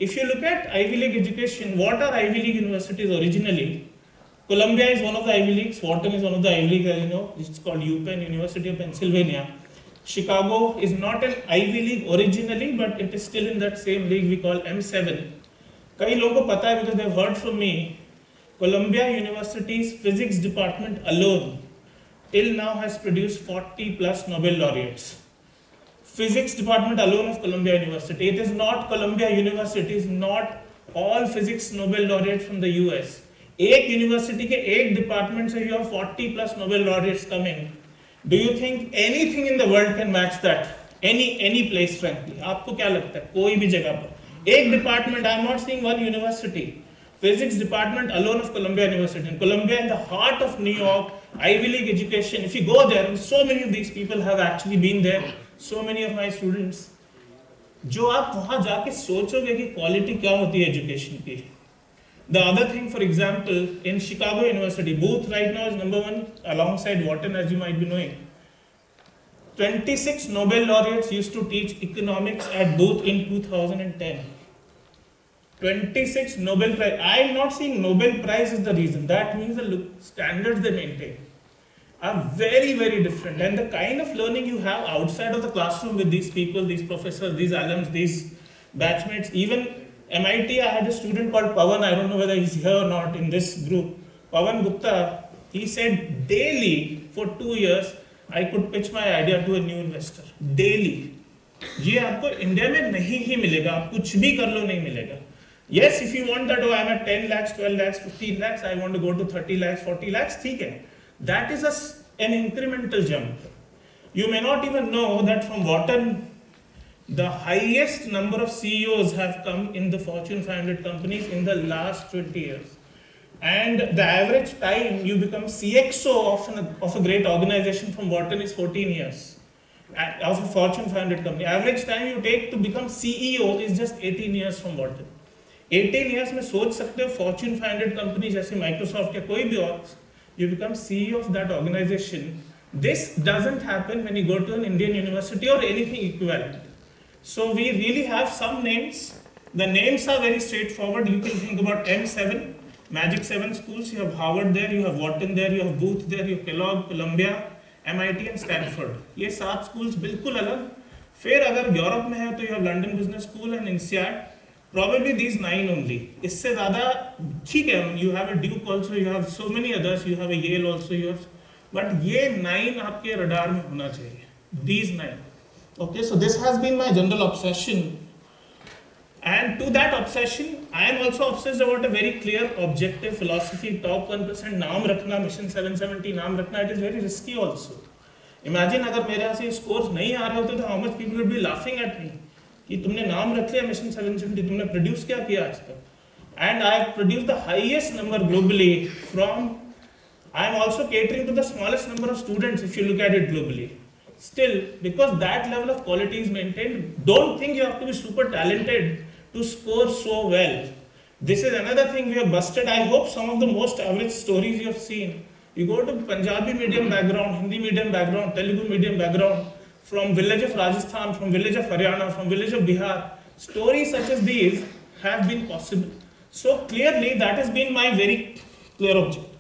If you look at Ivy League education, what are Ivy League universities originally? Columbia is one of the Ivy Leagues, Wharton is one of the Ivy Leagues, as you know, it's called UPenn, University of Pennsylvania. Chicago is not an Ivy League originally, but it is still in that same league we call M7. कई लोगों को पता है because they've heard from me, Columbia University's physics department alone till now has produced 40 plus Nobel laureates. Physics department alone of Columbia University. It is not Columbia University, it is not all physics Nobel laureates from the US. एक university के एक department से you have 40 plus Nobel laureates coming. Do you think anything in the world can match that? Any place, frankly. आपको क्या लगता है? कोई भी जगह पर एक department, I am not saying one university. Physics department alone of Columbia University. And Columbia in the heart of New York, Ivy League education. If you go there, and so many of these people have actually been there. So many of my students. जो आप वहाँ जाके सोचोगे कि quality क्या होती है education की. The other thing, for example, in Chicago University, Booth right now is #1 alongside Wharton, as you might be knowing. 26 Nobel laureates used to teach economics at Booth in 2010. 26 Nobel Prize. I am not saying Nobel Prize is the reason. That means the standards they maintain are very, very different. And the kind of learning you have outside of the classroom with these people, these professors, these alums, these batchmates, even MIT, I had a student called Pawan, I don't know whether he's here or not in this group. Pawan Gupta, he said daily for 2 years, I could pitch my idea to a new investor. Daily. ये आपको India में नहीं ही मिलेगा, आप कुछ भी कर लो नहीं मिलेगा. Yes, if you want that, oh, I'm at 10 lakhs, 12 lakhs, 15 lakhs, I want to go to 30 lakhs, 40 lakhs, ठीक है. That is an incremental jump. You may not even know that from Wharton, the highest number of CEOs have come in the Fortune 500 companies in the last 20 years. And the average time you become CXO of a great organization from Wharton is 14 years. Of a Fortune 500 company. Average time you take to become CEO is just 18 years from Wharton. 18 years में सोच सकते हो Fortune 500 company जैसे Microsoft या कोई भी और, you become CEO of that organization. This doesn't happen when you go to an Indian university or anything equivalent. So we really have some names. The names are very straightforward. You can think about M7, Magic 7 schools. You have Harvard there, you have Wharton there, you have Booth there, you have Kellogg, Columbia, MIT and Stanford. ये 7 schools बिल्कुल अलग. फिर अगर Europe में है तो you have London Business School and INSEAD. Probably these 9 only. इससे ज़्यादा ठीक है. You have a Duke also. You have so many others. You have a Yale also. You have, but ये 9 आपके radar में होना चाहिए. These 9. Okay, so this has been my general obsession. And to that obsession, I am also obsessed about a very clear objective philosophy. Top 1% नाम रखना, Mission 770 नाम रखना. It is very risky also. Imagine अगर मेरे यहाँ से scores नहीं आ रहे होते तो how much people would be laughing at me. कि तुमने नाम रख लिया Mission 770, तुमने produce क्या किया आज तक? And I have produced the highest number globally from. I am also catering to the smallest number of students if you look at it globally. Still, because that level of quality is maintained, don't think you have to be super talented to score so well. This is another thing we have busted. I hope some of the most average stories you have seen. You go to Punjabi medium background, Hindi medium background, Telugu medium background, from village of Rajasthan, from village of Haryana, from village of Bihar. Stories such as these have been possible. So clearly that has been my very clear objective.